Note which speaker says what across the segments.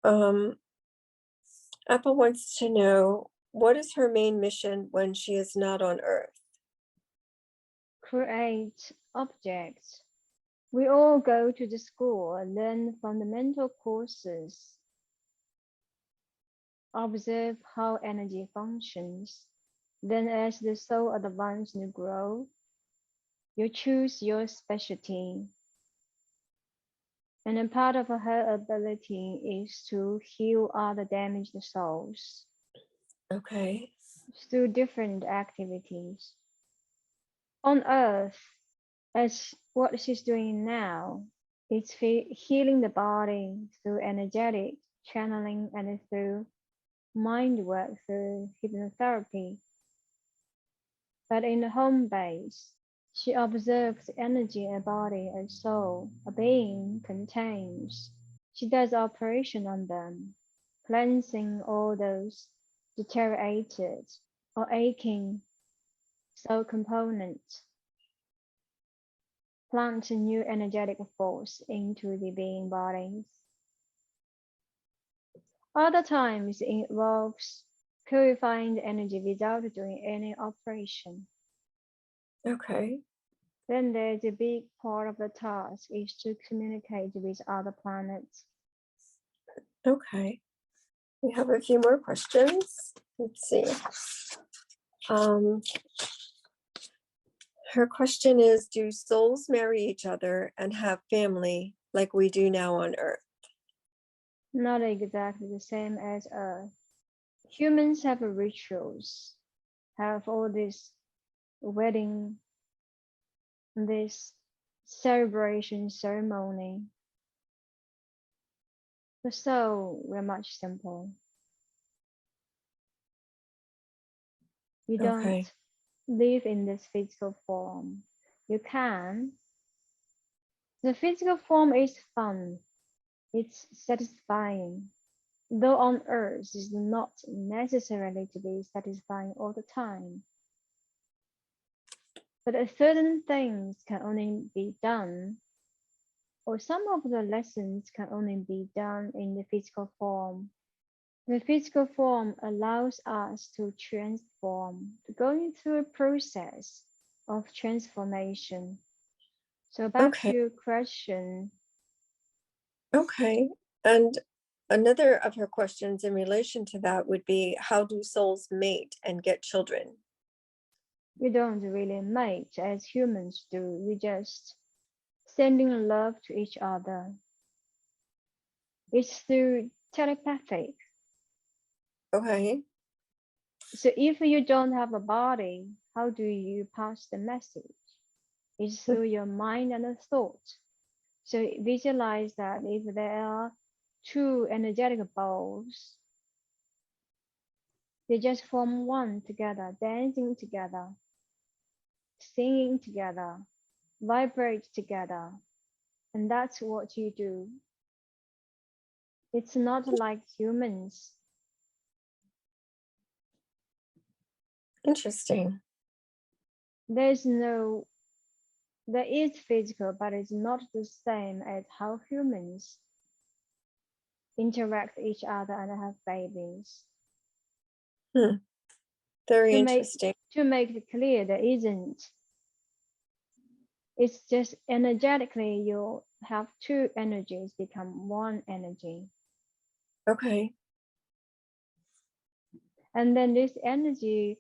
Speaker 1: Um, Apple wants to know, what is her main mission when she is not on Earth?
Speaker 2: Create objects. We all go to the school and learn fundamental courses. Observe how energy functions. Then as the soul advances and grows, you choose your specialty. And a part of her ability is to heal other damaged souls.
Speaker 1: Okay.
Speaker 2: Through different activities. On Earth, as what she's doing now, it's healing the body through energetic channeling and through mind work, through hypnotherapy. But in the home base, she observes energy a body, a soul, a being contains. She does operation on them, cleansing all those deteriorated or aching soul components. Plant a new energetic force into the being bodies. Other times it involves purifying the energy without doing any operation.
Speaker 1: Okay.
Speaker 2: Then there's a big part of the task is to communicate with other planets.
Speaker 1: Okay. We have a few more questions. Let's see. Her question is, do souls marry each other and have family like we do now on Earth?
Speaker 2: Not exactly the same as Earth. Humans have rituals, have all this wedding, this celebration ceremony. The soul were much simple. You don't live in this physical form. You can. The physical form is fun. It's satisfying. Though on Earth is not necessarily to be satisfying all the time. But certain things can only be done, or some of the lessons can only be done in the physical form. The physical form allows us to transform, going through a process of transformation. So back to your question.
Speaker 1: Okay. And another of her questions in relation to that would be, how do souls mate and get children?
Speaker 2: We don't really mate as humans do. We just sending love to each other. It's through telepathic.
Speaker 1: Okay.
Speaker 2: So if you don't have a body, how do you pass the message? It's through your mind and a thought. So visualize that if there are two energetic bowls, they just form one together, dancing together, singing together, vibrate together. And that's what you do. It's not like humans.
Speaker 1: Interesting.
Speaker 2: There is physical, but it's not the same as how humans interact with each other and have babies.
Speaker 1: Very interesting.
Speaker 2: To make it clear, there isn't. It's just energetically you have two energies become one energy.
Speaker 1: Okay.
Speaker 2: And then this energy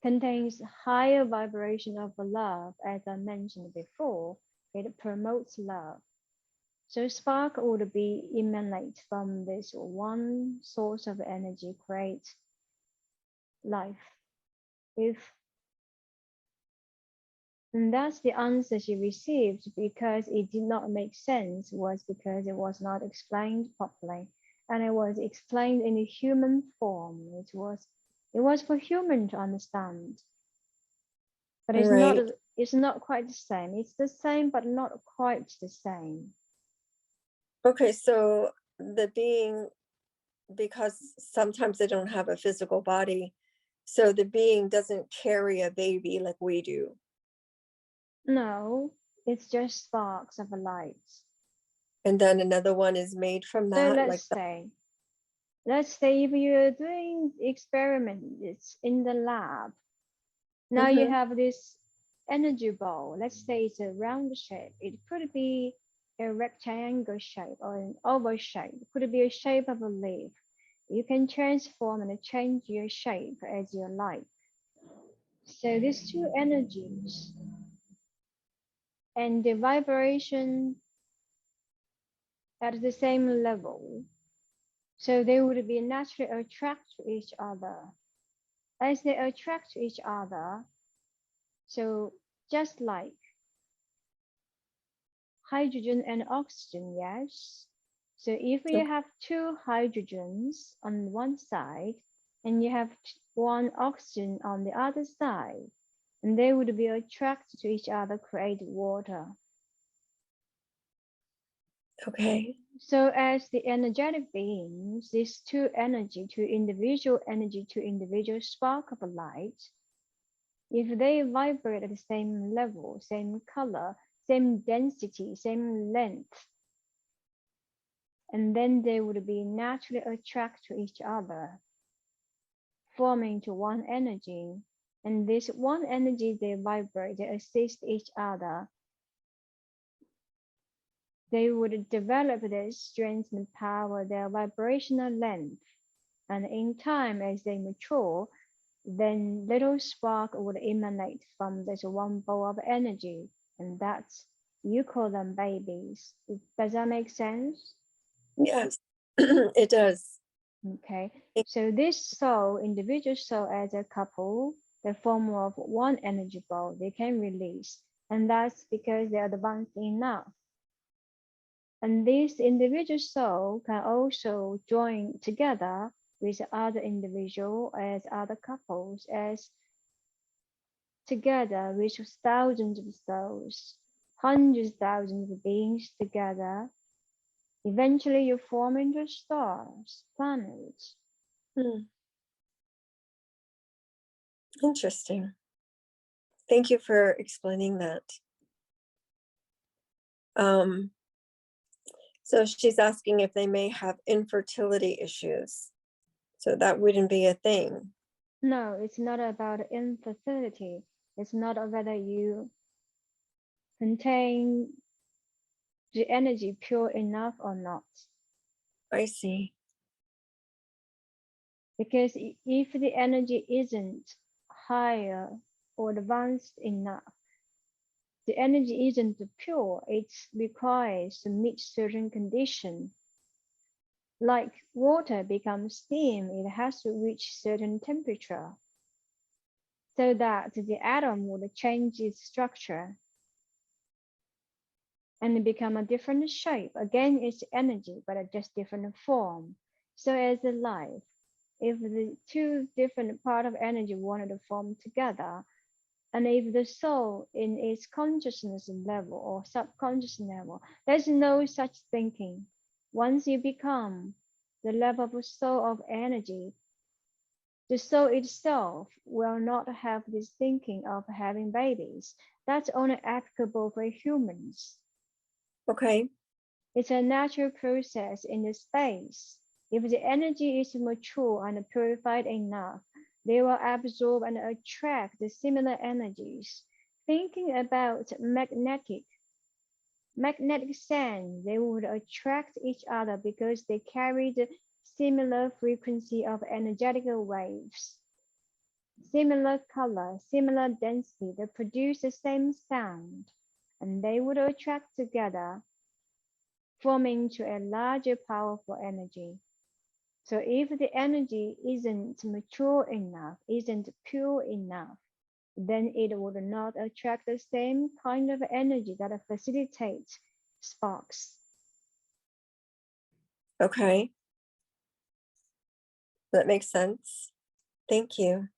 Speaker 2: contains higher vibration of love, as I mentioned before. It promotes love. So spark would be emanate from this one source of energy, create life. And that's the answer she received, because it did not make sense, was because it was not explained properly. And it was explained in a human form. It was for human to understand. But it's not quite the same. It's the same, but not quite the same.
Speaker 1: Okay, so the being, because sometimes they don't have a physical body, so the being doesn't carry a baby like we do.
Speaker 2: No, it's just sparks of a light.
Speaker 1: And then another one is made from
Speaker 2: So
Speaker 1: that, like that.
Speaker 2: let's say if you're doing experiments in the lab, now you have this energy ball. Let's say it's a round shape. It could be a rectangle shape or an oval shape. It could be a shape of a leaf. You can transform and change your shape as you like. So these two energies and the vibration at the same level, so they would be naturally attracted to each other. As they attract to each other, so just like hydrogen and oxygen, yes. So if you have two hydrogens on one side and you have one oxygen on the other side, and they would be attracted to each other, create water.
Speaker 1: Okay.
Speaker 2: So as the energetic beings, these two individual spark of light, if they vibrate at the same level, same color, same density, same length, and then they would be naturally attracted to each other, forming to one energy. And this one energy, they vibrate, they assist each other. They would develop their strength and power, their vibrational length. And in time, as they mature, then little spark would emanate from this one ball of energy. And that's, you call them babies. Does that make sense?
Speaker 1: Yes, it does.
Speaker 2: Okay, so this soul, individual soul as a couple, the form of one energy ball, they can release. And that's because they're advanced enough. And this individual soul can also join together with other individual as other couples, as together with thousands of souls, hundreds of thousands of beings together. Eventually you form into stars, planets.
Speaker 1: Interesting. Thank you for explaining that. So she's asking if they may have infertility issues. So that wouldn't be a thing.
Speaker 2: No, it's not about infertility. It's not whether you contain the energy pure enough or not.
Speaker 1: I see.
Speaker 2: Because if the energy isn't higher or advanced enough, the energy isn't pure, it requires to meet certain conditions. Like water becomes steam, it has to reach certain temperature so that the atom would change its structure and become a different shape. Again, it's energy, but a just different form. So as a life, if the two different parts of energy wanted to form together, and if the soul in its consciousness level or subconscious level, there's no such thinking. Once you become the level of soul of energy, the soul itself will not have this thinking of having babies. That's only applicable for humans.
Speaker 1: Okay.
Speaker 2: It's a natural process in the space. If the energy is mature and purified enough, they will absorb and attract the similar energies. Thinking about magnetic sense, they would attract each other because they carry the similar frequency of energetical waves. Similar color, similar density, they produce the same sound, and they would attract together, forming to a larger powerful energy. So if the energy isn't mature enough, isn't pure enough, then it would not attract the same kind of energy that facilitates sparks.
Speaker 1: Okay. That makes sense. Thank you.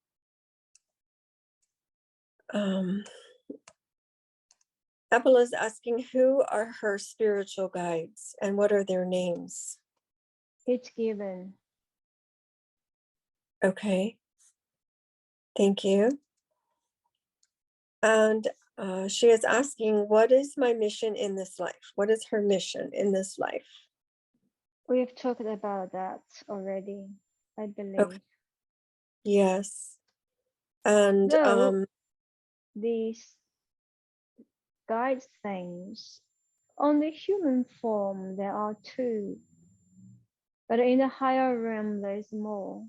Speaker 1: Apple is asking, who are her spiritual guides and what are their names?
Speaker 2: It's given.
Speaker 1: Okay. Thank you. And She is asking, what is my mission in this life? What is her mission in this life?
Speaker 2: We've talked about that already, I believe.
Speaker 1: Okay. Yes. And
Speaker 2: So these guide things, on the human form, there are two, but in the higher realm, there's more.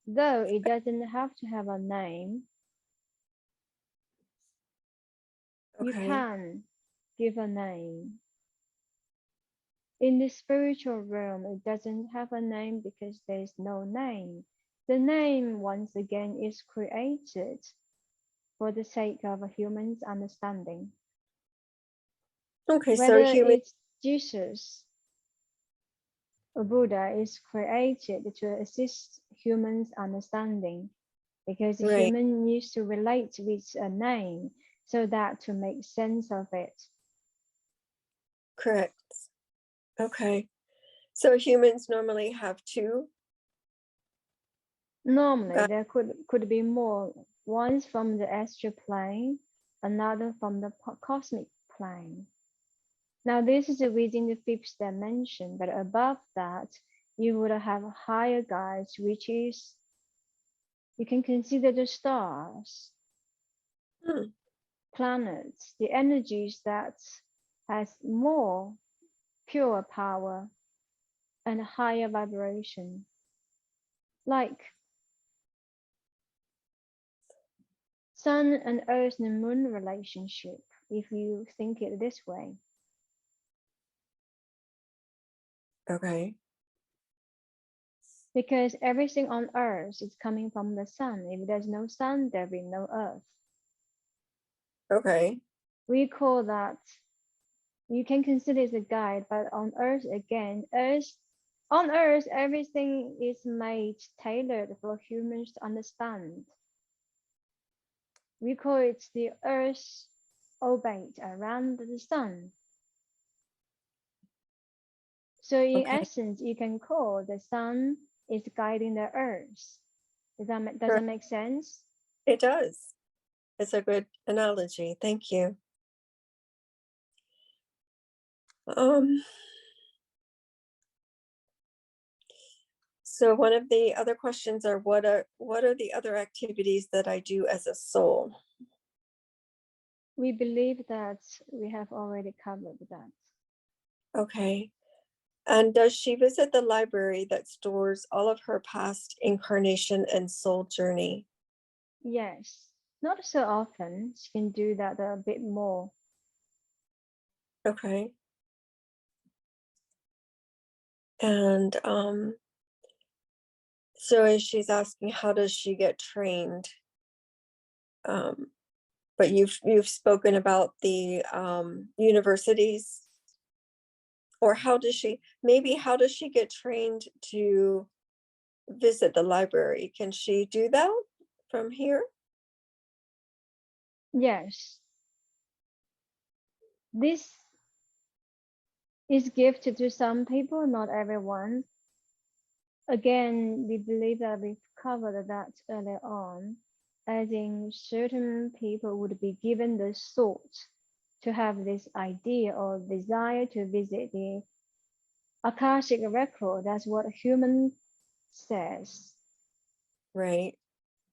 Speaker 2: Though it doesn't have to have a name, you can give a name. In the spiritual realm, it doesn't have a name because there's no name. The name, once again, is created for the sake of a human's understanding.
Speaker 1: Okay,
Speaker 2: Whether
Speaker 1: so human,
Speaker 2: it's Jesus or Buddha, is created to assist humans' understanding, because the
Speaker 1: right,
Speaker 2: human needs to relate with a name so that to make sense of it.
Speaker 1: correct. Okay. So humans normally have two?
Speaker 2: Normally, there could be more. One from the astral plane, another from the cosmic plane. Now, this is within the fifth dimension, but above that, you would have higher guides, which is, you can consider the stars, planets, the energies that has more pure power and higher vibration, like Sun and Earth and Moon relationship, if you think it this way.
Speaker 1: Okay.
Speaker 2: Because everything on Earth is coming from the Sun. If there's no Sun, there'll be no Earth.
Speaker 1: Okay.
Speaker 2: We call that, you can consider it a guide, but on Earth again, on Earth, everything is made tailored for humans to understand. We call it the Earth's orbit around the Sun. So in essence, you can call the Sun is guiding the Earth. Does that make sense?
Speaker 1: It does. It's a good analogy. Thank you. So one of the other questions are, what are the other activities that I do as a soul?
Speaker 2: We believe that we have already covered that.
Speaker 1: Okay. And does she visit the library that stores all of her past incarnation and soul journey?
Speaker 2: Yes, not so often. She can do that a bit more.
Speaker 1: Okay. And so she's asking, how does she get trained? But you've spoken about the universities, or how does she get trained to visit the library? Can she do that from here?
Speaker 2: Yes. This is gifted to some people, not everyone. Again, we believe that we've covered that earlier on, as in certain people would be given the thought to have this idea or desire to visit the Akashic record. That's what a human says.
Speaker 1: Right.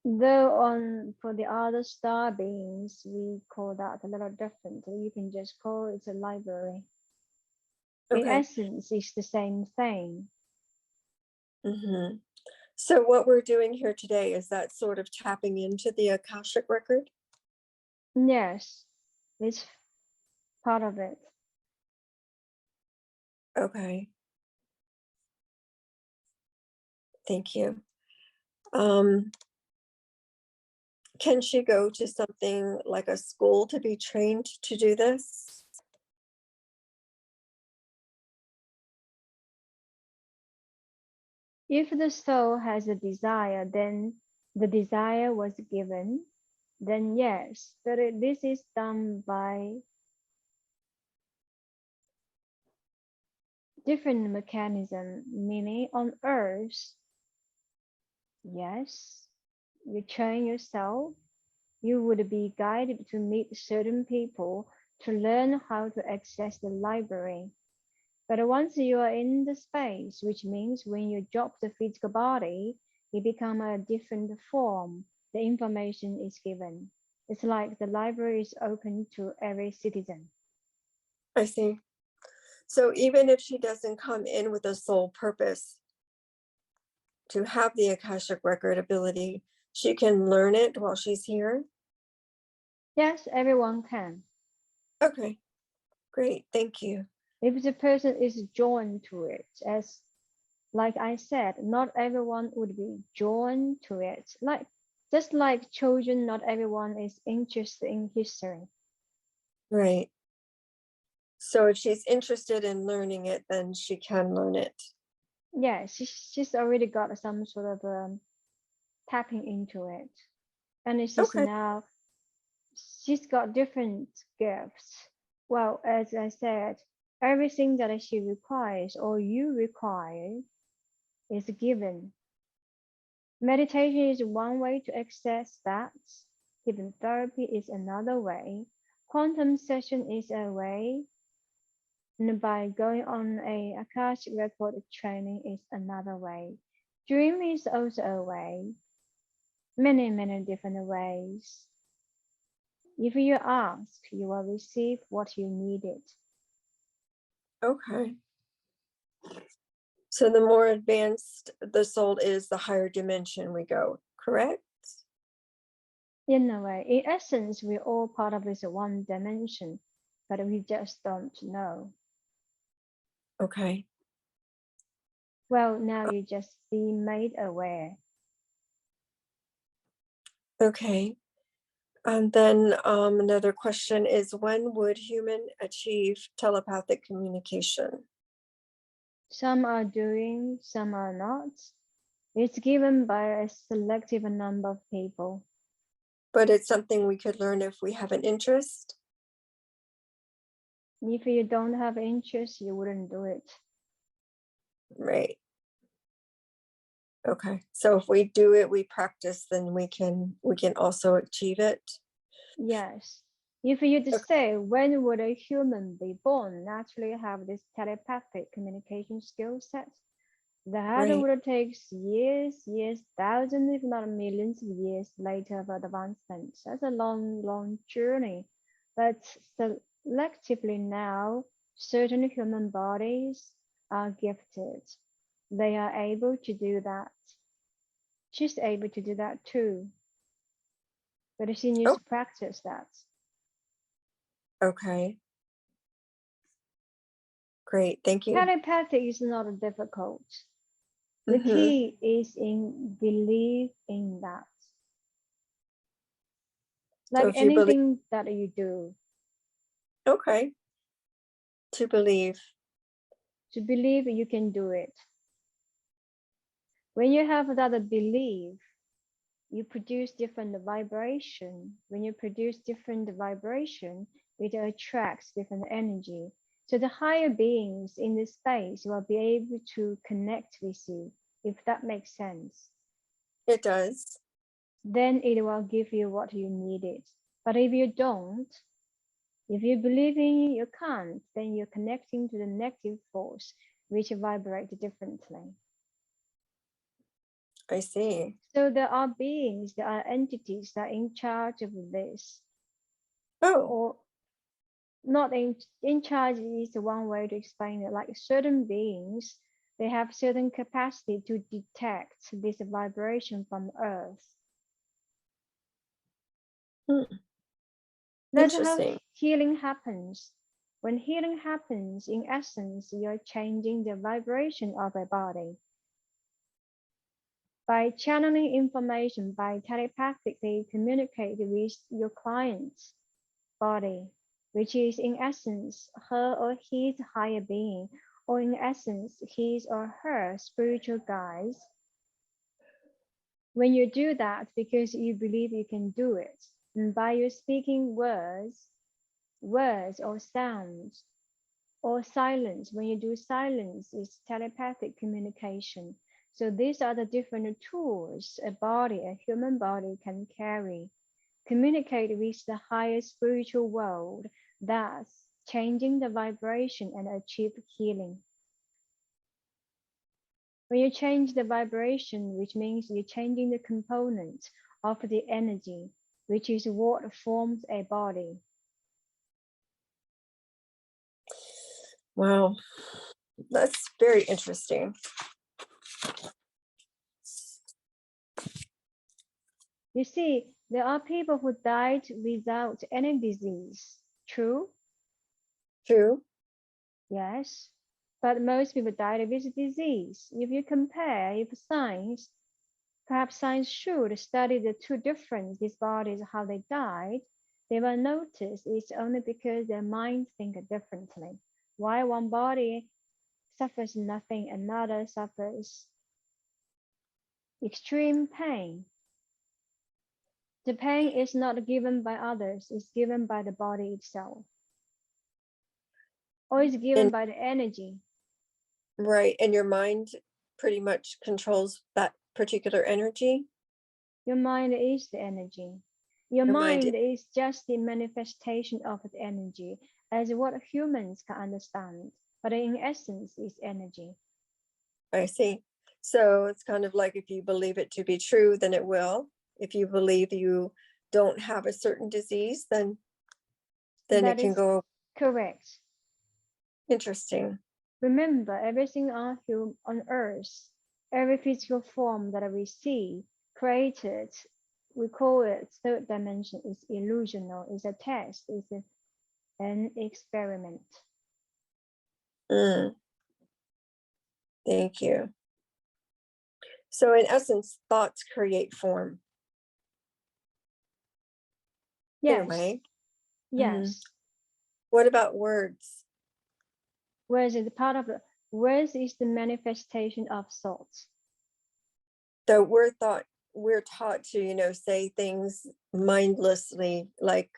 Speaker 2: Though for the other star beings, we call that a little differently. You can just call it a library.
Speaker 1: Okay.
Speaker 2: In essence, it's the same thing.
Speaker 1: Mm-hmm. So what we're doing here today, is that sort of tapping into the Akashic record?
Speaker 2: Yes, it's part of it.
Speaker 1: Okay. Thank you. Can she go to something like a school to be trained to do this?
Speaker 2: If the soul has a desire, then the desire was given, then yes, but this is done by different mechanism, meaning on Earth, yes, you train yourself You would be guided to meet certain people to learn how to access the library. But once you are in the space, which means when you drop the physical body, you become a different form. The information is given. It's like the library is open to every citizen.
Speaker 1: I see. So even if she doesn't come in with a sole purpose to have the Akashic record ability, she can learn it while she's here?
Speaker 2: Yes, everyone can.
Speaker 1: Okay, great, thank you.
Speaker 2: If the person is drawn to it, as like I said, not everyone would be drawn to it. Just like children, not everyone is interested in history.
Speaker 1: Right. So if she's interested in learning it, then she can learn it.
Speaker 2: Yeah, she's already got some sort of tapping into it. And it's just
Speaker 1: Okay.
Speaker 2: now, she's got different gifts. Well, as I said, everything that she requires or you require is given. Meditation is one way to access that. Hypnotherapy is another way. Quantum session is a way. And by going on a Akashic record training is another way. Dream is also a way. Many, many different ways. If you ask, you will receive what you needed.
Speaker 1: Okay. So the more advanced the soul is, the higher dimension we go, correct?
Speaker 2: In a way, in essence, we're all part of this one dimension, but we just don't know.
Speaker 1: Okay.
Speaker 2: Well, now you just be made aware.
Speaker 1: Okay. And then another question is, when would human achieve telepathic communication?
Speaker 2: Some are doing, some are not. It's given by a selective number of people.
Speaker 1: But it's something we could learn if we have an interest?
Speaker 2: If you don't have interest, you wouldn't do it.
Speaker 1: Right. Okay. So if we do it, we practice, then we can also achieve it?
Speaker 2: Yes. If you just say, when would a human be born naturally have this telepathic communication skill set? That
Speaker 1: Right.
Speaker 2: would take years, thousands, if not millions of years later of advancement. That's a long, long journey. But selectively now, certain human bodies are gifted. They are able to do that. She's able to do that too. But she needs
Speaker 1: Oh,
Speaker 2: to practice that.
Speaker 1: okay. Great. Thank you.
Speaker 2: Telepathy is not difficult. The
Speaker 1: Mm-hmm.
Speaker 2: key is in belief in that.
Speaker 1: So
Speaker 2: Like
Speaker 1: if you believe,
Speaker 2: anything that you do,
Speaker 1: okay. To believe.
Speaker 2: to believe you can do it. When you have that belief, you produce different vibration. When you produce different vibration, it attracts different energy. So the higher beings in this space will be able to connect with you, if that makes sense.
Speaker 1: It does.
Speaker 2: Then it will give you what you needed. But if you don't, if you believe in you can't, then you're connecting to the negative force, which vibrates differently.
Speaker 1: I see.
Speaker 2: So there are beings, there are entities that are in charge of this.
Speaker 1: Oh,
Speaker 2: Or not in charge is one way to explain it. Like certain beings, they have certain capacity to detect this vibration from Earth. That's how
Speaker 1: interesting.
Speaker 2: healing happens. When healing happens, in essence, you're changing the vibration of a body. By channeling information, by telepathically communicate with your client's body, which is in essence her or his higher being, or in essence his or her spiritual guides. When you do that because you believe you can do it, and by your speaking words or sounds, or silence, when you do silence, it's telepathic communication. So these are the different tools a human body can carry. communicate with the higher spiritual world, thus changing the vibration and achieve healing. When you change the vibration, which means you're changing the component of the energy, which is what forms a body.
Speaker 1: Wow, that's very interesting.
Speaker 2: You see, there are people who died without any disease. True?
Speaker 1: True.
Speaker 2: Yes. But most people died with disease. If you compare, if science, perhaps science should study the two different these bodies, how they died, they will notice it's only because their minds think differently. Why one body suffers nothing, another suffers extreme pain. The pain is not given by others, it's given by the body itself. Or it's given by the energy.
Speaker 1: Right. And your mind pretty much controls that particular energy.
Speaker 2: Your mind is the energy. Your mind is just the manifestation of the energy as what humans can understand. But in essence, it's energy.
Speaker 1: I see. So it's kind of like if you believe it to be true, then it will. If you believe you don't have a certain disease, then it can go.
Speaker 2: Correct.
Speaker 1: Interesting.
Speaker 2: Remember, everything on earth, every physical form that we see, created, we call it third dimension, is illusional, is a test, is an experiment.
Speaker 1: Thank you. So in essence, thoughts create form.
Speaker 2: Yes.
Speaker 1: In a way.
Speaker 2: Yes.
Speaker 1: What about words?
Speaker 2: Words is part of the words is the manifestation of thoughts.
Speaker 1: So we're taught to, say things mindlessly, like,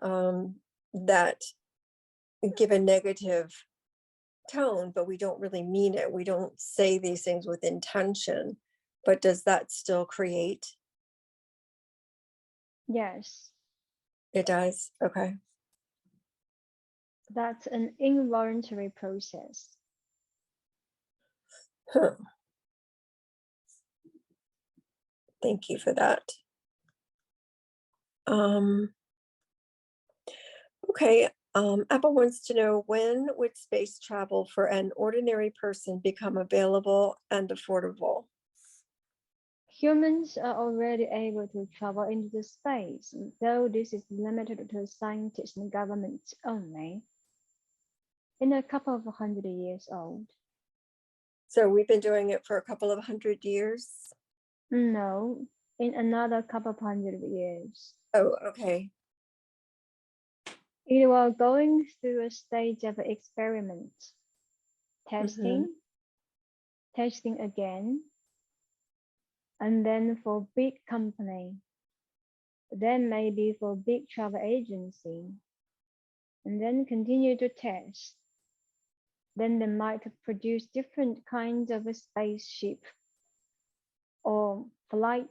Speaker 1: that give a negative tone, but we don't really mean it. We don't say these things with intention. But does that still create?
Speaker 2: Yes.
Speaker 1: It does. Okay.
Speaker 2: That's an involuntary process.
Speaker 1: Huh. Thank you for that. Okay. Apple wants to know, when would space travel for an ordinary person become available and affordable?
Speaker 2: Humans are already able to travel into the space, though this is limited to scientists and governments only. In a couple of 100 years old.
Speaker 1: So we've been doing it for a couple of 100 years?
Speaker 2: No, in another couple of 100 years.
Speaker 1: Oh, okay.
Speaker 2: It was going through a stage of experiment, testing, testing again, and then for big company, then maybe for big travel agency, and then continue to test. Then they might produce different kinds of a spaceship or flight,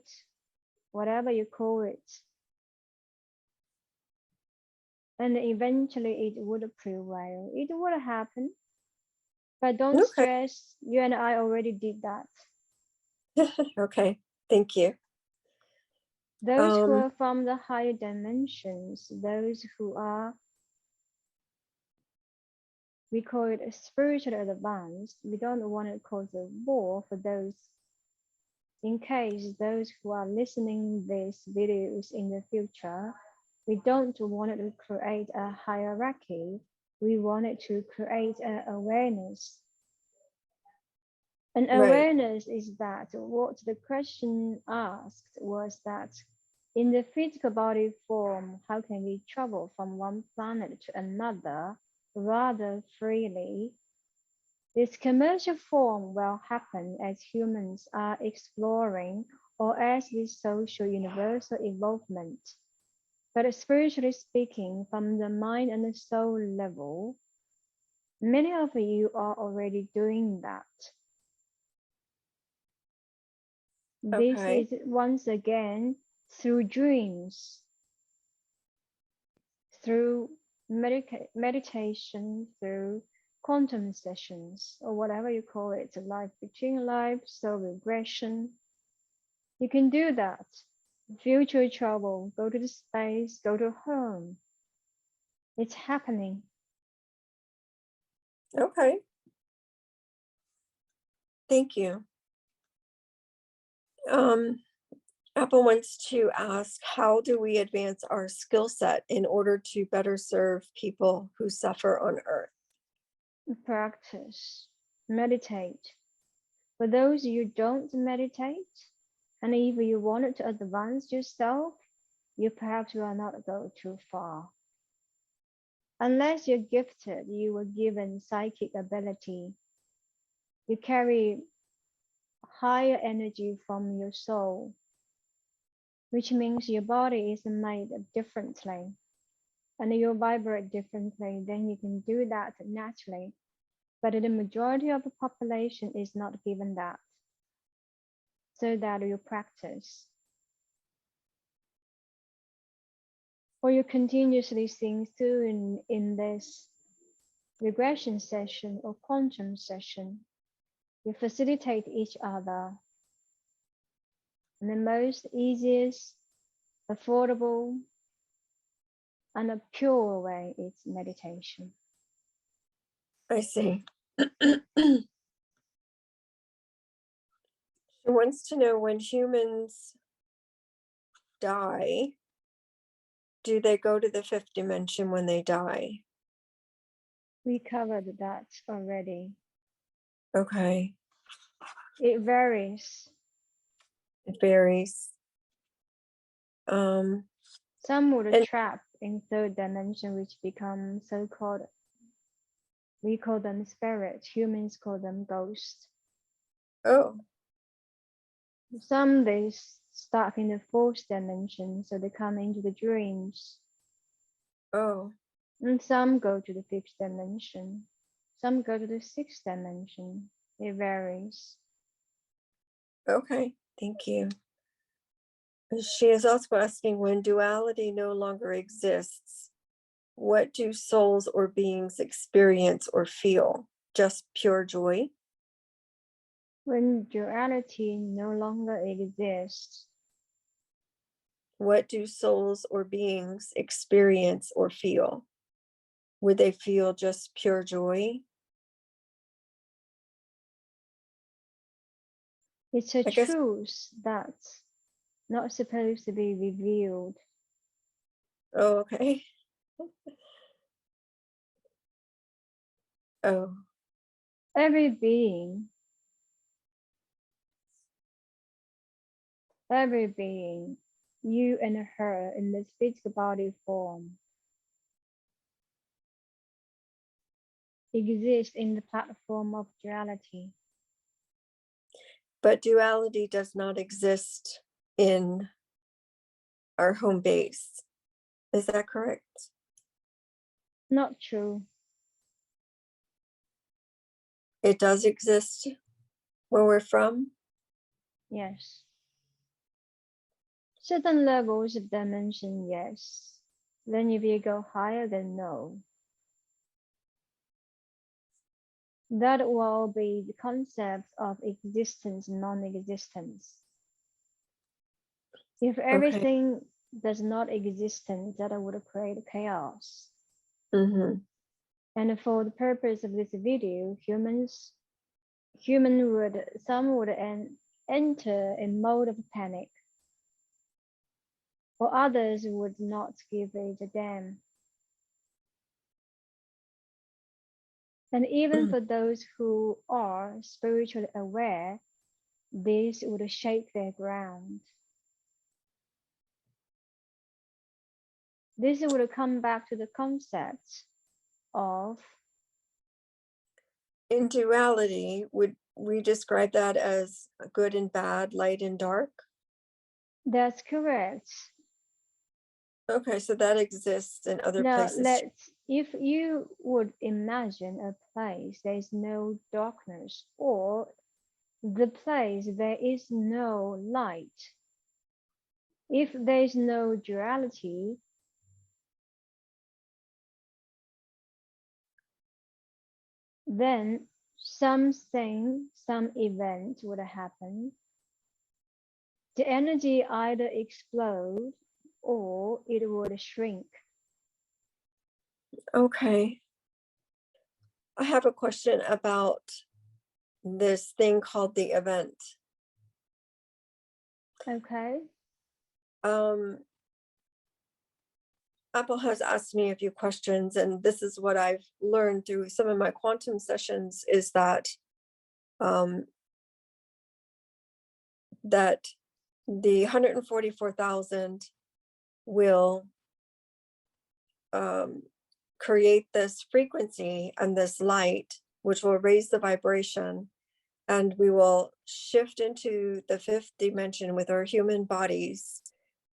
Speaker 2: whatever you call it. And eventually it would prevail. It would happen. But don't stress, you and I already did that.
Speaker 1: Okay, thank you.
Speaker 2: Those who are from the higher dimensions, those who are, we call it spiritually advanced. We don't want to cause a war for those, in case those who are listening these videos in the future. We don't want to create a hierarchy. We wanted to create an awareness. And awareness is that what the question asked was that in the physical body form, how can we travel from one planet to another rather freely? This commercial form will happen as humans are exploring or as this social universal evolvement. But spiritually speaking, from the mind and the soul level, many of you are already doing that. This is once again through dreams, through meditation, through quantum sessions, or whatever you call it, life between life, soul regression. You can do that. Future travel, go to the space, go to home. It's happening.
Speaker 1: Okay. Thank you. Apple wants to ask, how do we advance our skill set in order to better serve people who suffer on Earth?
Speaker 2: Practice, meditate. For those you don't meditate, and if you wanted to advance yourself, you perhaps will not go too far. Unless you're gifted, you were given psychic ability. You carry higher energy from your soul, which means your body is made differently and you vibrate differently, then you can do that naturally. But the majority of the population is not given that. So that you practice. Or you continuously think through in this regression session or quantum session. You facilitate each other. And the most easiest, affordable, and a pure way is meditation.
Speaker 1: I see. She wants to know, when humans die, do they go to the fifth dimension when they die?
Speaker 2: We covered that already.
Speaker 1: Okay.
Speaker 2: It varies.
Speaker 1: It varies.
Speaker 2: Some would trap in third dimension, which become so-called, we call them spirits, humans call them ghosts.
Speaker 1: Oh.
Speaker 2: Some they start in the fourth dimension, so they come into the dreams.
Speaker 1: Oh.
Speaker 2: And some go to the fifth dimension. Some go to the sixth dimension. It varies.
Speaker 1: Okay, thank you. She is also asking, when duality no longer exists, what do souls or beings experience or feel? Just pure joy?
Speaker 2: When duality no longer exists,
Speaker 1: what do souls or beings experience or feel? Would they feel just pure joy?
Speaker 2: it's a truth that's not supposed to be revealed.
Speaker 1: Oh, okay. Oh.
Speaker 2: Every being, you and her in this physical body form, exist in the platform of duality.
Speaker 1: But duality does not exist in our home base. Is that correct?
Speaker 2: Not true.
Speaker 1: It does exist where we're from?
Speaker 2: Yes. Certain levels of dimension, yes. Then if you go higher, then no. That will be the concept of existence, non-existence. If everything does not exist, that would create chaos.
Speaker 1: Mm-hmm.
Speaker 2: And for the purpose of this video, some would enter a mode of panic, or others would not give it a damn. And even for those who are spiritually aware, this would shake their ground. This would come back to the concept of,
Speaker 1: in duality, would we describe that as good and bad, light and dark?
Speaker 2: that's correct.
Speaker 1: Okay, so that exists in other
Speaker 2: Now,
Speaker 1: places.
Speaker 2: if you would imagine a place there is no darkness, or the place there is no light, If there is no duality, then something, some event would happen. The energy either explode or it would shrink.
Speaker 1: Okay. I have a question about this thing called the event.
Speaker 2: Okay.
Speaker 1: Apple has asked me a few questions, and this is what I've learned through some of my quantum sessions, is that that the 144,000 will create this frequency and this light, which will raise the vibration, and we will shift into the fifth dimension with our human bodies,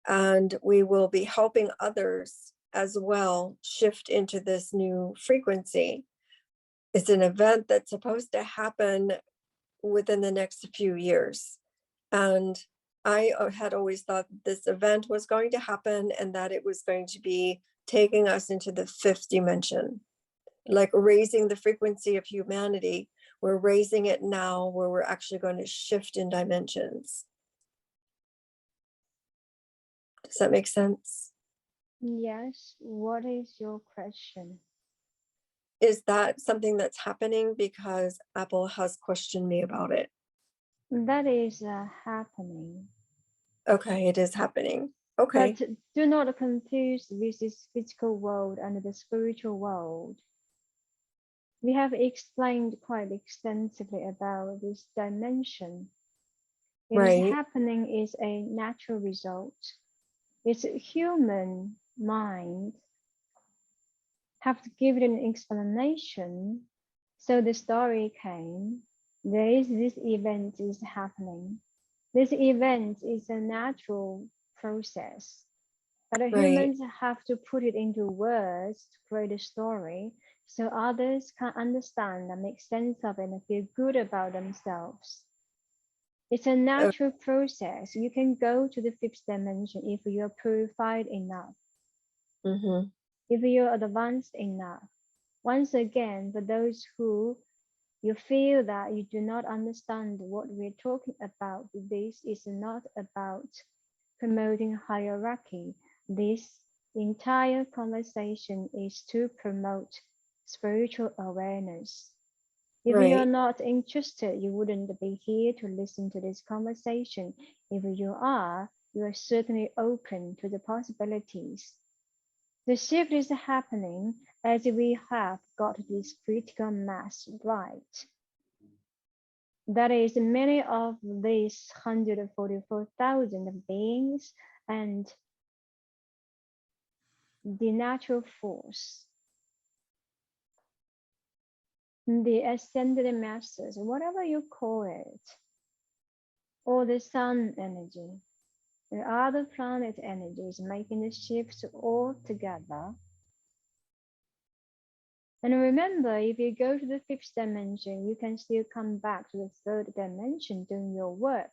Speaker 1: and we will be helping others as well shift into this new frequency. It's an event that's supposed to happen within the next few years. And I had always thought this event was going to happen and that it was going to be taking us into the fifth dimension, like raising the frequency of humanity. We're raising it now where we're actually going to shift in dimensions. Does that make sense?
Speaker 2: Yes. What is your question?
Speaker 1: Is that something that's happening? Because Apple has questioned me about it.
Speaker 2: That is happening.
Speaker 1: Okay, it is happening. Okay.
Speaker 2: But do not confuse with this physical world and the spiritual world. We have explained quite extensively about this dimension. It is
Speaker 1: Right.
Speaker 2: happening is a natural result. It's a human mind have to give it an explanation. So the story came, there is this event is happening. This event is a natural process, but the
Speaker 1: Right.
Speaker 2: humans have to put it into words to create a story so others can understand and make sense of it and feel good about themselves. It's a natural process. You can go to the fifth dimension if you're purified enough, if you're advanced enough. Once again, for those who you feel that you do not understand what we're talking about, this is not about promoting hierarchy. This entire conversation is to promote spiritual awareness. If you're
Speaker 1: Right.
Speaker 2: not interested, you wouldn't be here to listen to this conversation. If you are certainly open to the possibilities. The shift is happening as we have got this critical mass right. That is, many of these 144,000 beings and the natural force, the ascended masters, whatever you call it, or the sun energy, the other planet energies making the shifts all together. And remember, if you go to the fifth dimension, you can still come back to the third dimension doing your work.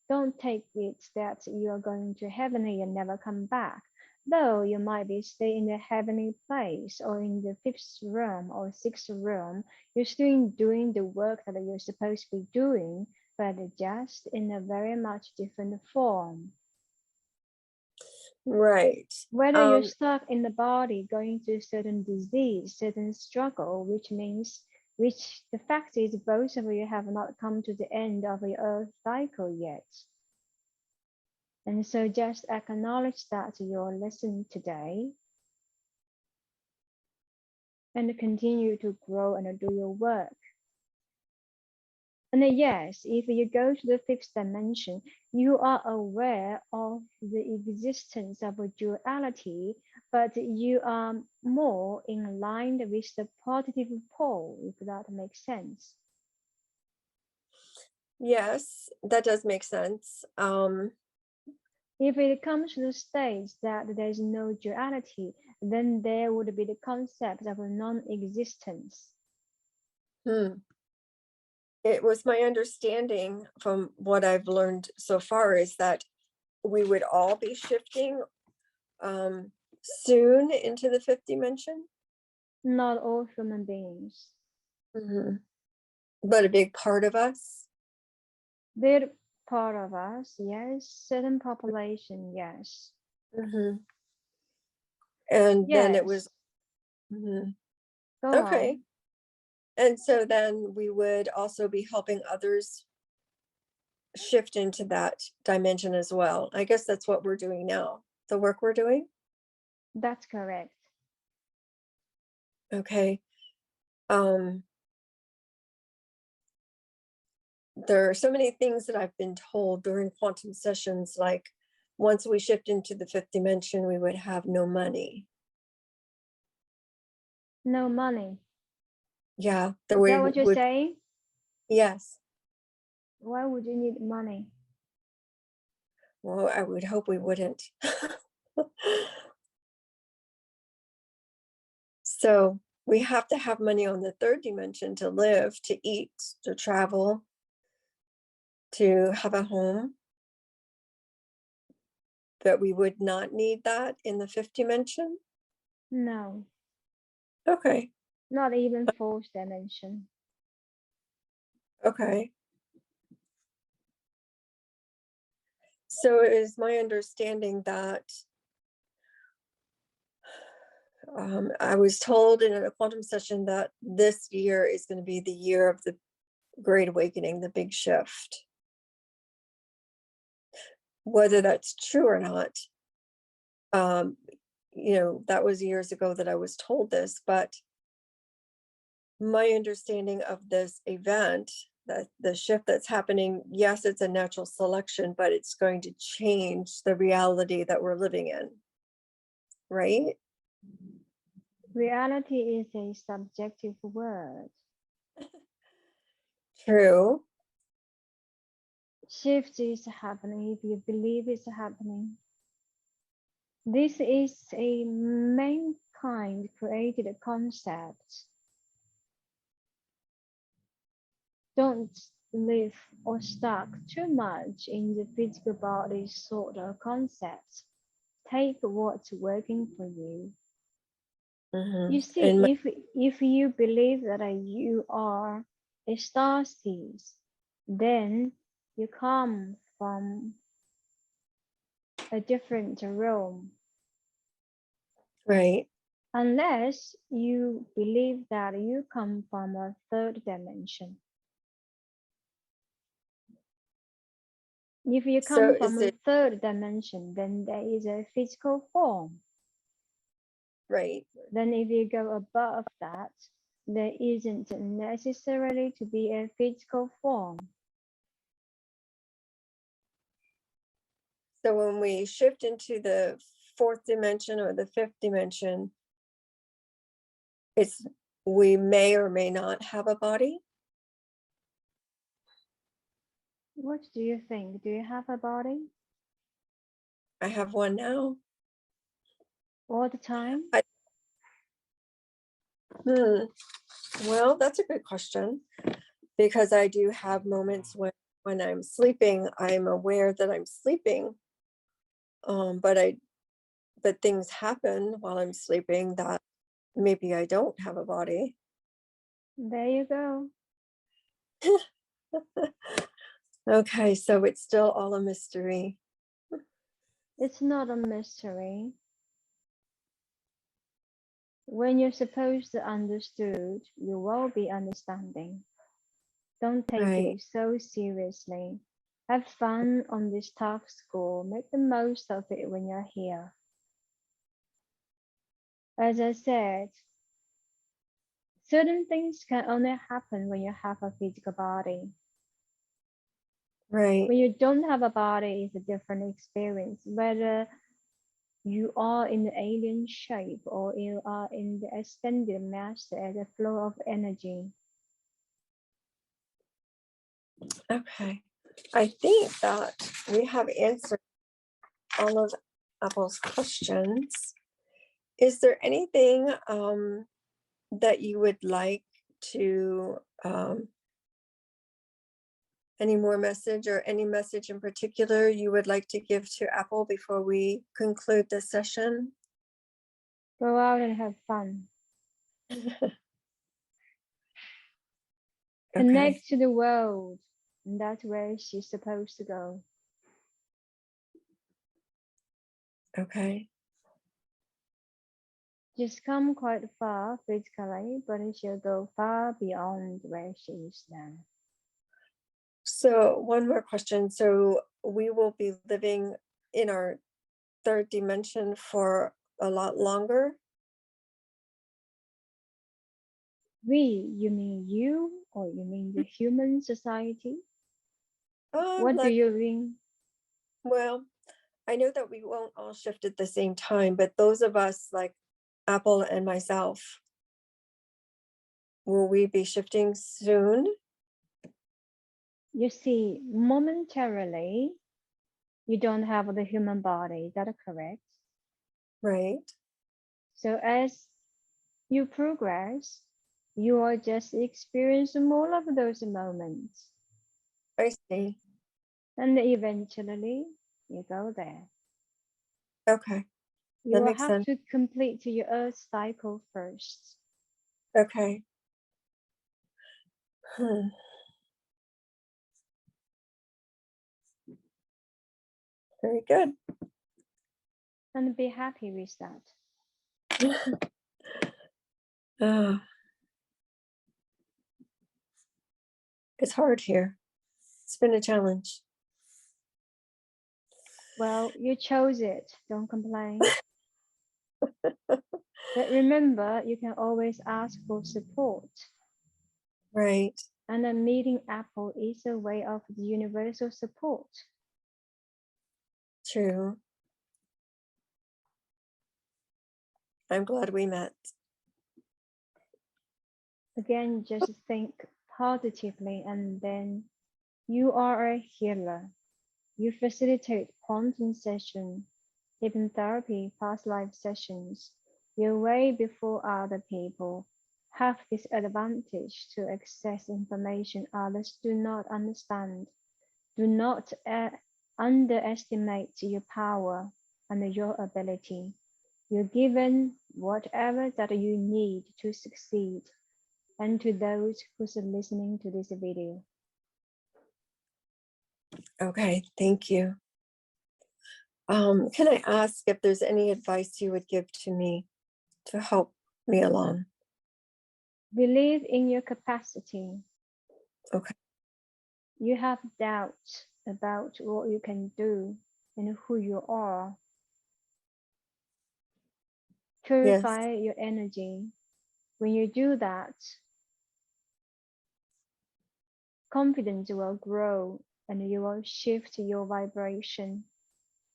Speaker 2: Don't take it that you are going to heaven and never come back. Though you might be staying in the heavenly place or in the fifth realm or sixth realm, you're still doing the work that you're supposed to be doing, but just in a very much different form.
Speaker 1: Right.
Speaker 2: Whether you're stuck in the body going through certain disease, certain struggle, which the fact is both of you have not come to the end of your earth cycle yet. And so just acknowledge that your lesson today and continue to grow and do your work. And yes, if you go to the fifth dimension, you are aware of the existence of a duality, but you are more in line with the positive pole, if that makes sense.
Speaker 1: Yes, that does make sense.
Speaker 2: If it comes to the stage that there is no duality, then there would be the concept of a non-existence.
Speaker 1: It was my understanding from what I've learned so far is that we would all be shifting soon into the fifth dimension?
Speaker 2: Not all human beings.
Speaker 1: But a big part of us?
Speaker 2: Big part of us, yes. Certain population, yes.
Speaker 1: And then it
Speaker 2: Yes.
Speaker 1: was,
Speaker 2: Go
Speaker 1: okay.
Speaker 2: on.
Speaker 1: And so then we would also be helping others shift into that dimension as well. I guess that's what we're doing now, the work we're doing.
Speaker 2: That's correct.
Speaker 1: Okay. There are so many things that I've been told during quantum sessions, like once we shift into the fifth dimension, we would have no money.
Speaker 2: No money.
Speaker 1: Yeah.
Speaker 2: Is that what you're saying?
Speaker 1: Yes.
Speaker 2: Why would you need money?
Speaker 1: Well, I would hope we wouldn't. So we have to have money on the third dimension to live, to eat, to travel, to have a home. But we would not need that in the fifth dimension?
Speaker 2: No.
Speaker 1: Okay.
Speaker 2: Not even fourth dimension.
Speaker 1: Okay. So it is my understanding that I was told in a quantum session that this year is going to be the year of the Great Awakening, the big shift. Whether that's true or not, that was years ago that I was told this, but my understanding of this event, that the shift that's happening, yes, it's a natural selection, but it's going to change the reality that we're living in, right?
Speaker 2: Reality is a subjective word.
Speaker 1: True.
Speaker 2: Shift is happening if you believe it's happening. This is a mankind created concept. Don't live or stuck too much in the physical body sort of concept. Take what's working for you. You see, if you believe that you are a star seed, then you come from a different realm.
Speaker 1: Right.
Speaker 2: Unless you believe that you come from a third dimension. If you come from a third dimension, then there is a physical form.
Speaker 1: Right.
Speaker 2: Then if you go above that, there isn't necessarily to be a physical form.
Speaker 1: So when we shift into the fourth dimension or the fifth dimension, we may or may not have a body.
Speaker 2: What do you think? Do you have a body?
Speaker 1: I have one now.
Speaker 2: All the time?
Speaker 1: Well, that's a good question, because I do have moments when I'm sleeping, I'm aware that I'm sleeping. But things happen while I'm sleeping that maybe I don't have a body.
Speaker 2: There you go.
Speaker 1: Okay, so it's still all a mystery.
Speaker 2: It's not a mystery. When you're supposed to understood, you will be understanding. Don't take it so seriously. Have fun on this tough school. Make the most of it when you're here. As I said, certain things can only happen when you have a physical body.
Speaker 1: Right.
Speaker 2: When you don't have a body, it's a different experience. Whether you are in the alien shape or you are in the extended master as a flow of energy.
Speaker 1: Okay. I think that we have answered all of Apple's questions. Is there anything that you would like to Any more message or any message in particular you would like to give to Apple before we conclude this session?
Speaker 2: Go out and have fun. Connect to the world. And that's where she's supposed to go.
Speaker 1: Okay.
Speaker 2: She's come quite far physically, but she'll go far beyond where she is now.
Speaker 1: So one more question. So we will be living in our third dimension for a lot longer?
Speaker 2: We, you mean you, or you mean the human society? What do you mean?
Speaker 1: Well, I know that we won't all shift at the same time, but those of us like Apple and myself, will we be shifting soon?
Speaker 2: You see, momentarily, you don't have the human body. Is that correct?
Speaker 1: Right.
Speaker 2: So as you progress, you are just experiencing more of those moments.
Speaker 1: I see.
Speaker 2: And eventually, you go there.
Speaker 1: Okay.
Speaker 2: You will have to complete your Earth cycle first.
Speaker 1: Okay. Very good.
Speaker 2: And be happy with that.
Speaker 1: It's hard here. It's been a challenge.
Speaker 2: Well, you chose it. Don't complain. But remember, you can always ask for support.
Speaker 1: Right.
Speaker 2: And a meeting Apple is a way of the universal support.
Speaker 1: True. I'm glad we met.
Speaker 2: Again, just think positively, and then you are a healer. You facilitate quantum session, hypnotherapy, past life sessions. You're way before other people. Have this advantage to access information others do not understand. Do not underestimate your power and your ability. You're given whatever that you need to succeed. And to those who's listening to this video.
Speaker 1: Okay, thank you. Can I ask if there's any advice you would give to me to help me along?
Speaker 2: Believe in your capacity.
Speaker 1: Okay.
Speaker 2: You have doubts about what you can do and who you are. Purify your energy. When you do that, confidence will grow and you will shift your vibration.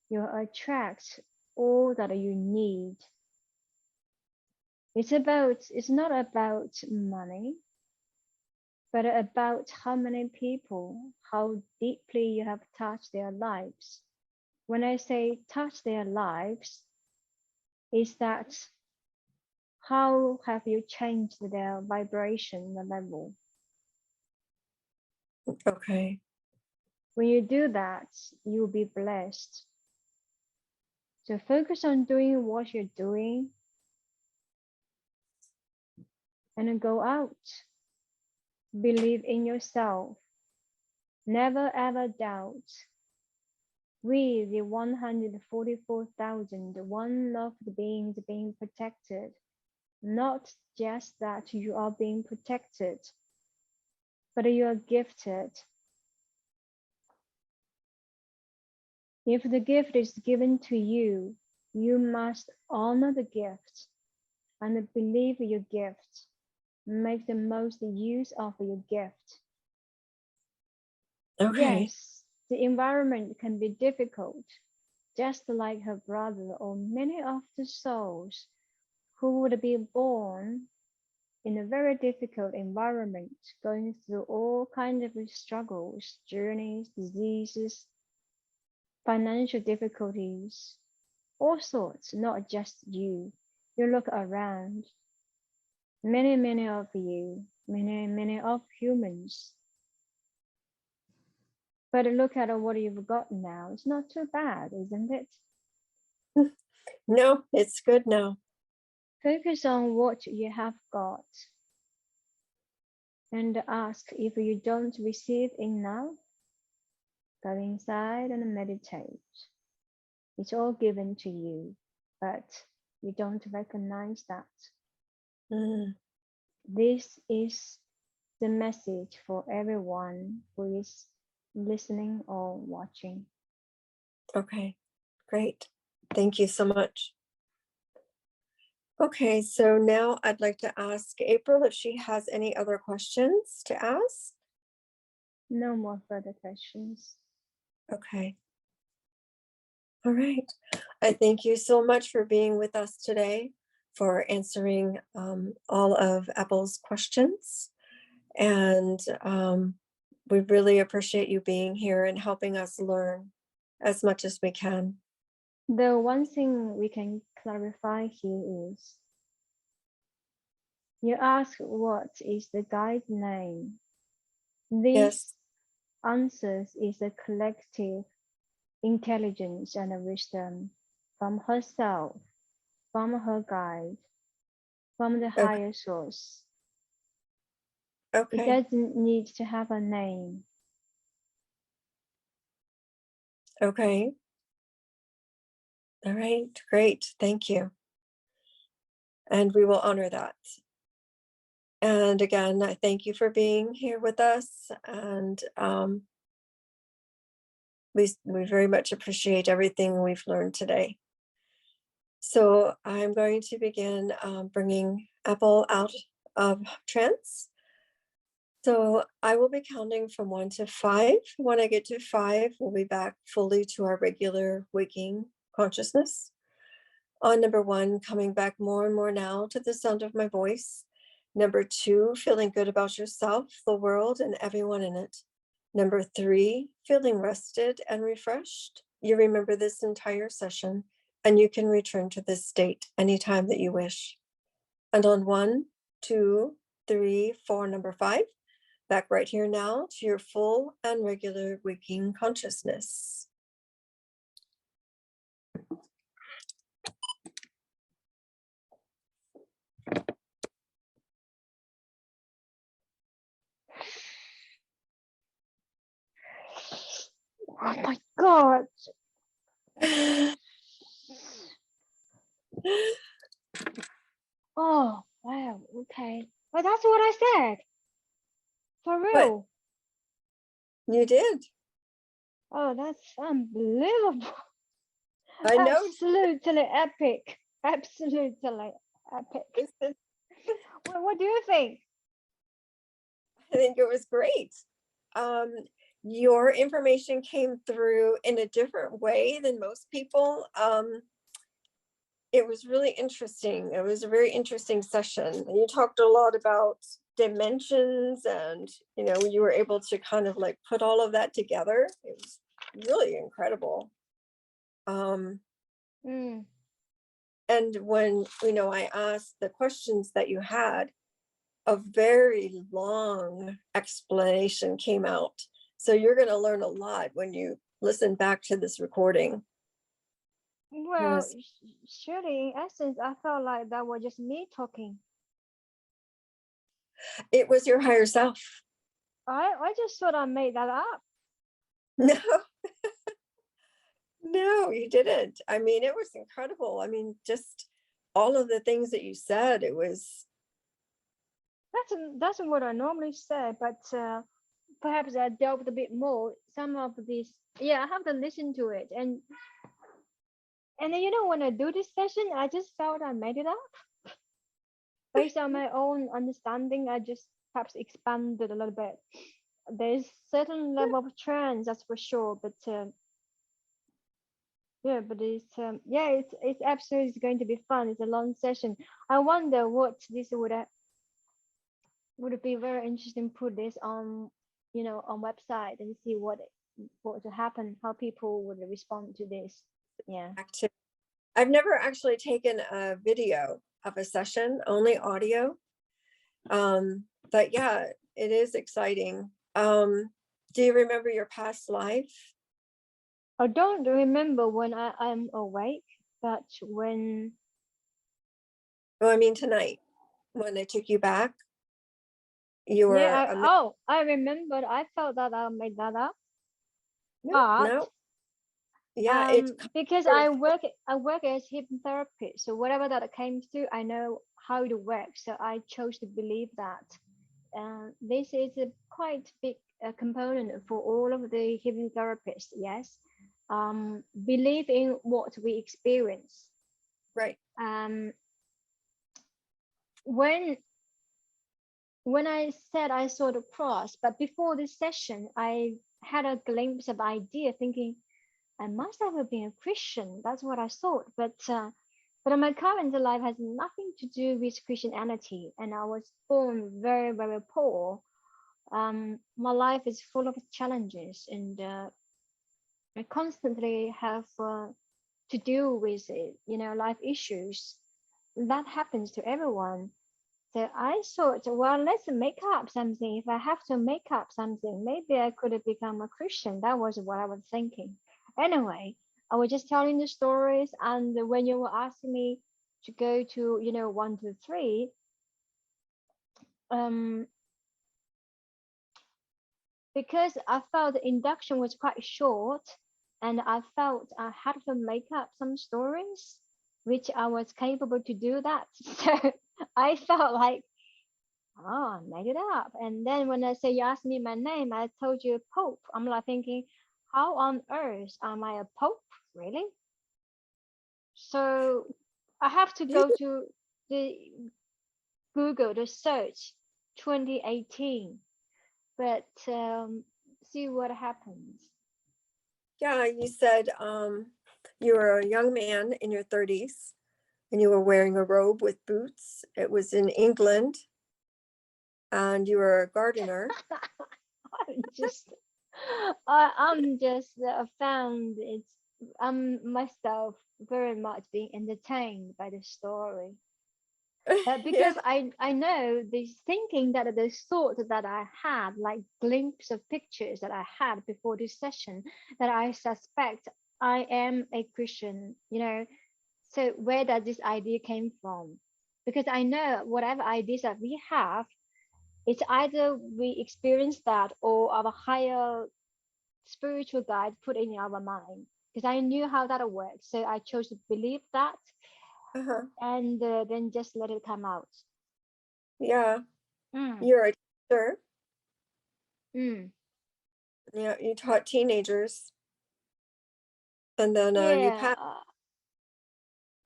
Speaker 2: You'll attract all that you need. It's not about money, but about how many people, how deeply you have touched their lives. When I say touch their lives, is that how have you changed their vibration level?
Speaker 1: Okay.
Speaker 2: When you do that, you'll be blessed. So focus on doing what you're doing and then go out. Believe in yourself. Never ever doubt. We, the 144,000 one-loved beings being protected, not just that you are being protected, but you are gifted. If the gift is given to you, you must honor the gift and believe your gift. Make the most use of your gift.
Speaker 1: Okay.
Speaker 2: Yes, the environment can be difficult, just like her brother or many of the souls who would be born in a very difficult environment, going through all kinds of struggles, journeys, diseases, financial difficulties, all sorts, not just you. You look around, many of you, many of humans But look at what you've got now. It's not too bad, isn't it?
Speaker 1: No, it's good now.
Speaker 2: Focus on what you have got and ask if you don't receive enough. Go inside and meditate. It's all given to you, but you don't recognize that.
Speaker 1: Mm,
Speaker 2: This is the message for everyone who is listening or watching.
Speaker 1: okay, great. Thank you so much. Okay, so now I'd like to ask April if she has any other questions to ask.
Speaker 2: No more further questions.
Speaker 1: Okay. All right. I thank you so much for being with us today, for answering all of Apple's questions. And we really appreciate you being here and helping us learn as much as we can.
Speaker 2: The one thing we can clarify here is, you ask what is the guide name. These
Speaker 1: Yes.
Speaker 2: answers is a collective intelligence and wisdom from herself, from her guide, from the
Speaker 1: Okay.
Speaker 2: higher source. It
Speaker 1: Okay.
Speaker 2: doesn't need to have a name.
Speaker 1: Okay. All right. Great. Thank you. And we will honor that. And again, I thank you for being here with us. And we very much appreciate everything we've learned today. So I'm going to begin bringing Apple out of trance. So I will be counting from 1 to 5. When I get to 5, we'll be back fully to our regular waking consciousness. On number 1, coming back more and more now to the sound of my voice. Number 2, feeling good about yourself, the world, and everyone in it. Number 3, feeling rested and refreshed. You remember this entire session, and you can return to this state anytime that you wish. And on 1, 2, 3, 4, number 5, back right here now to your full and regular waking consciousness.
Speaker 2: Oh my God. Oh, wow. Okay. Well, that's what I said. For real.
Speaker 1: What? You did.
Speaker 2: Oh, that's unbelievable.
Speaker 1: I know.
Speaker 2: Absolutely epic. Absolutely epic. What do you think?
Speaker 1: I think it was great. Your information came through in a different way than most people. It was really interesting. It was a very interesting session. You talked a lot about dimensions, and you were able to kind of like put all of that together. It was really incredible. And when I asked the questions that you had, a very long explanation came out. So you're going to learn a lot when you listen back to this recording.
Speaker 2: Well, surely in essence, I felt like that was just me talking.
Speaker 1: It was your higher self.
Speaker 2: I just thought I made that up.
Speaker 1: No. No, you didn't. I mean, it was incredible. I mean, just all of the things that you said, it was.
Speaker 2: That's what I normally say, but perhaps I delved a bit more. Some of these, I have to listen to it, and when I do this session, I just felt I made it up based on my own understanding. I just perhaps expanded a little bit. There's certain level of trance, that's for sure, but it's absolutely going to be fun. It's a long session. I wonder what this would be very interesting. Put this on website and see what would happen, how people would respond to this.
Speaker 1: I've never actually taken a video of a session, only audio. But yeah, it is exciting. Do you remember your past life?
Speaker 2: I don't remember when I'm awake, but when
Speaker 1: Oh, I mean tonight, when they took you back, you were a
Speaker 2: I remembered. I felt that I made that up,
Speaker 1: no,
Speaker 2: but
Speaker 1: no, yeah, it
Speaker 2: because
Speaker 1: covered.
Speaker 2: I work as hypnotherapist, so whatever that it came to, I know how it works. So I chose to believe that. This is a quite big component for all of the hypnotherapists. Yes, believe in what we experience.
Speaker 1: Right.
Speaker 2: Um, when when I said I saw the cross, but before this session, I had a glimpse of idea, thinking I must have been a Christian. That's what I thought. But my current life has nothing to do with Christianity, and I was born very, very poor. My life is full of challenges, and I constantly have to deal with it, life issues. That happens to everyone. So I thought, well, let's make up something. If I have to make up something, maybe I could have become a Christian. That was what I was thinking. Anyway, I was just telling the stories, and when you were asking me to go to, 1, 2, 3, because I felt the induction was quite short, and I felt I had to make up some stories, which I was capable to do that. So I felt like, oh, I made it up. And then when I say you asked me my name, I told you Pope. I'm like thinking, how on earth am I a Pope? Really? So I have to
Speaker 1: You,
Speaker 2: go to the Google to search 2018, but see what happens.
Speaker 1: yeah, you said you were a young man in your 30s and you were wearing a robe with boots. It was in England and you were a gardener.
Speaker 2: I'm just, I'm just found it's myself very much being entertained by the story.
Speaker 1: Yeah.
Speaker 2: Because I know this thinking that the thought that I had, like glimpse of pictures that I had before this session, that I suspect I am a Christian, So where does this idea came from? Because I know whatever ideas that we have, it's either we experience that or our higher spiritual guide put in our mind. Because I knew how that works, so I chose to believe that,
Speaker 1: Uh-huh.
Speaker 2: and then just let it come out.
Speaker 1: Yeah.
Speaker 2: Mm,
Speaker 1: You're a teacher.
Speaker 2: mm.
Speaker 1: Yeah, you taught teenagers and then you
Speaker 2: Yeah,
Speaker 1: passed,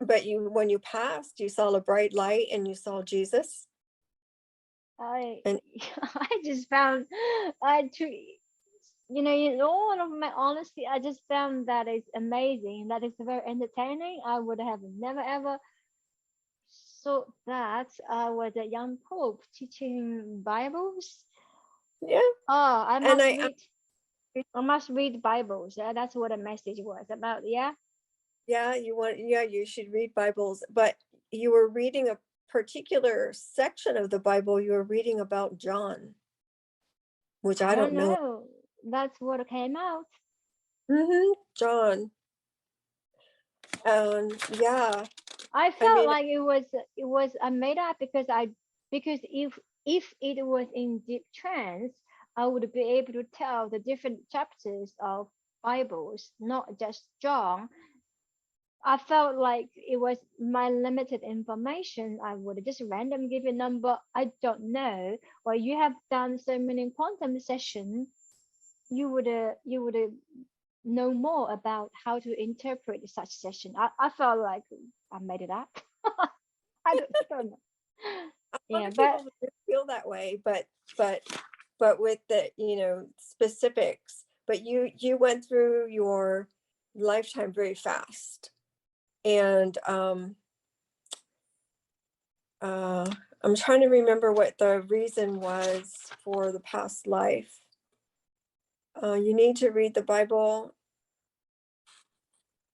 Speaker 1: but when you passed, you saw a bright light and you saw Jesus.
Speaker 2: I
Speaker 1: And
Speaker 2: I just found I too, in all of my honesty, I just found that it's amazing. That it's very entertaining. I would have never ever thought that I was a young pope teaching Bibles.
Speaker 1: yeah,
Speaker 2: Oh,
Speaker 1: and I
Speaker 2: I must read Bibles. Yeah, that's what the message was about. Yeah.
Speaker 1: yeah, you should read Bibles, but you were reading a particular section of the Bible. You were reading about John, which
Speaker 2: I
Speaker 1: I
Speaker 2: don't
Speaker 1: don't know.
Speaker 2: know. That's what came out.
Speaker 1: John. Yeah,
Speaker 2: I
Speaker 1: I
Speaker 2: felt
Speaker 1: mean,
Speaker 2: like it was a made up because if it was in deep trance, I would be able to tell the different chapters of Bibles, not just John. I felt like it was my limited information. I would just random give a number. I don't know. Well, you have done so many quantum sessions, you would know more about how to interpret such session. I felt like I made it up. I don't know.
Speaker 1: a lot
Speaker 2: Yeah,
Speaker 1: of
Speaker 2: but
Speaker 1: people do feel that way, but but with the specifics. But you went through your lifetime very fast, and uh, I'm trying to remember what the reason was for the past life. You need to read the Bible,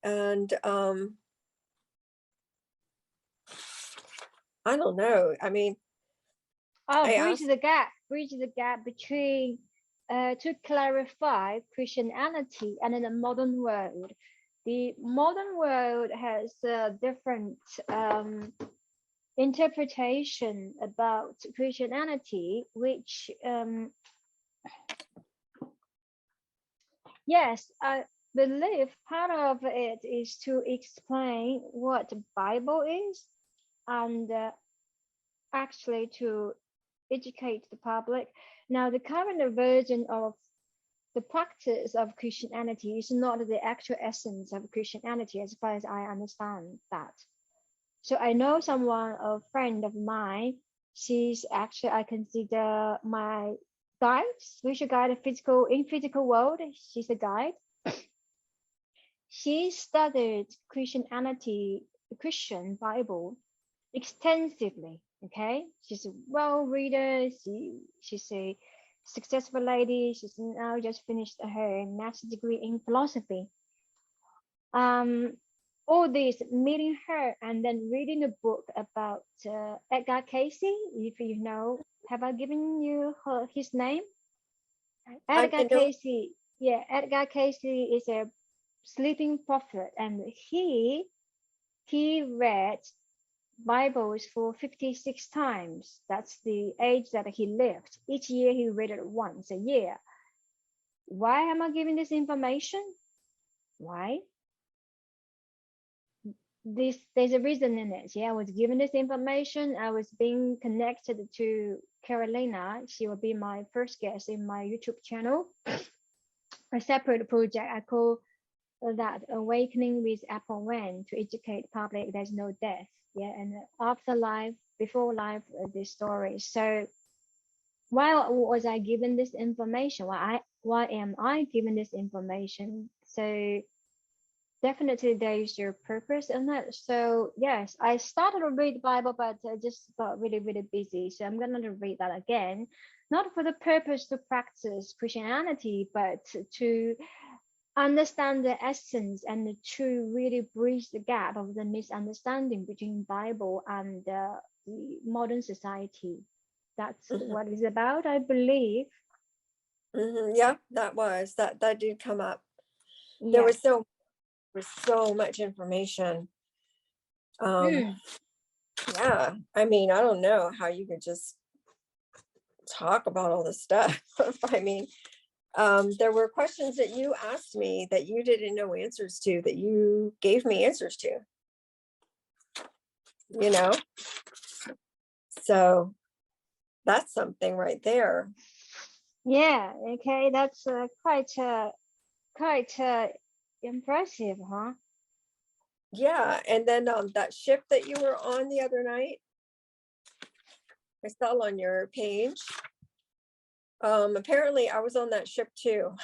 Speaker 1: and I don't know. I mean,
Speaker 2: oh,
Speaker 1: I asked.
Speaker 2: bridge the gap between to clarify Christianity and in the modern world. The modern world has different interpretation about Christianity, which yes, I believe part of it is to explain what the Bible is, and actually to educate the public. Now, the current version of the practice of Christianity is not the actual essence of Christianity, as far as I understand that. So I know someone, a friend of mine, she's actually, I consider my guide, spiritual guide, in physical world. She's a guide. She studied Christianity, the Christian Bible, extensively. Okay, she's a well reader. She's a successful lady. She's now just finished her master's degree in philosophy. All this, meeting her and then reading a book about Edgar Casey. If you know, have I given you his name? Edgar Casey. Yeah, Edgar Casey is a sleeping prophet, and he read Bibles for 56 times. That's the age that he lived. Each year he read it once a year. Why am I giving this information? Why? There's a reason in it. Yeah, I was given this information. I was being connected to Carolina. She will be my first guest in my YouTube channel. A separate project. I call that Awakening with Applewang, to educate public there's no death. Yeah, and after life, before life, this story. So why was I given this information? Why am I given this information? So definitely there is your purpose in that. So yes, I started to read the Bible, but I just got really, really busy. So I'm going to read that again, not for the purpose to practice Christianity, but to understand the essence and to really bridge the gap of the misunderstanding between Bible and the modern society. That's what it's about, I believe.
Speaker 1: Yeah, that did come up.
Speaker 2: Yeah.
Speaker 1: There was so much information. Yeah, I mean, I don't know how you could just talk about all this stuff. I mean, there were questions that you asked me that you didn't know answers to, that you gave me answers to, you know? So that's something right there.
Speaker 2: Yeah, okay, that's quite impressive, huh?
Speaker 1: Yeah, and then that ship that you were on the other night, I saw on your page. Apparently I was on that ship too.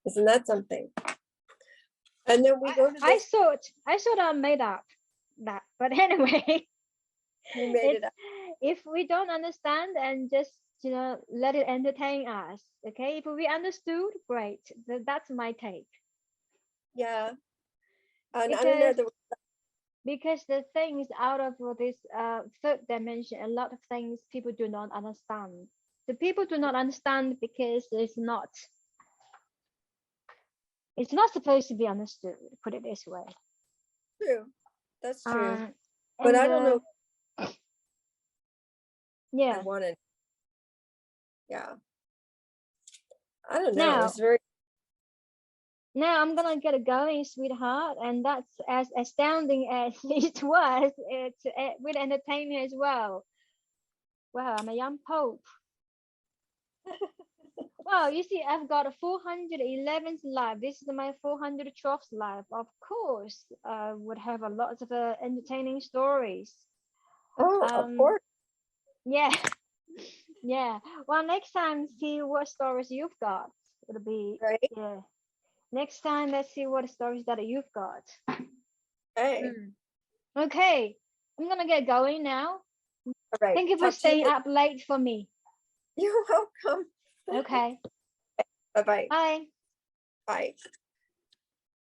Speaker 1: Isn't that something? And then we go to
Speaker 2: I thought I made up that, but anyway,
Speaker 1: you made it up.
Speaker 2: If we don't understand, and just let it entertain us, okay? If we understood, great. That's my take.
Speaker 1: Yeah, and I don't know
Speaker 2: because the things out of this third dimension, a lot of things people do not understand. The people do not understand because it's not supposed to be understood, put it this way.
Speaker 1: True, that's true. But I don't know.
Speaker 2: Yeah,
Speaker 1: I wanted. Yeah, I don't know. It's very.
Speaker 2: Now I'm gonna get going, sweetheart, and that's as astounding as it was. It's with entertainment as well. Wow, I'm a young pope. Well, you see, I've got a 411th life. This is my 412th life. Of course, would have a lot of entertaining stories.
Speaker 1: Oh, of course.
Speaker 2: Yeah, yeah. Well, next time, see what stories you've got. It'll be
Speaker 1: right.
Speaker 2: Yeah. Next time, let's see what stories that you've got.
Speaker 1: Hey.
Speaker 2: Okay, I'm gonna get going now.
Speaker 1: All right.
Speaker 2: Thank you for staying up late for me.
Speaker 1: You're welcome.
Speaker 2: Okay.
Speaker 1: Bye-bye.
Speaker 2: Bye.
Speaker 1: Bye.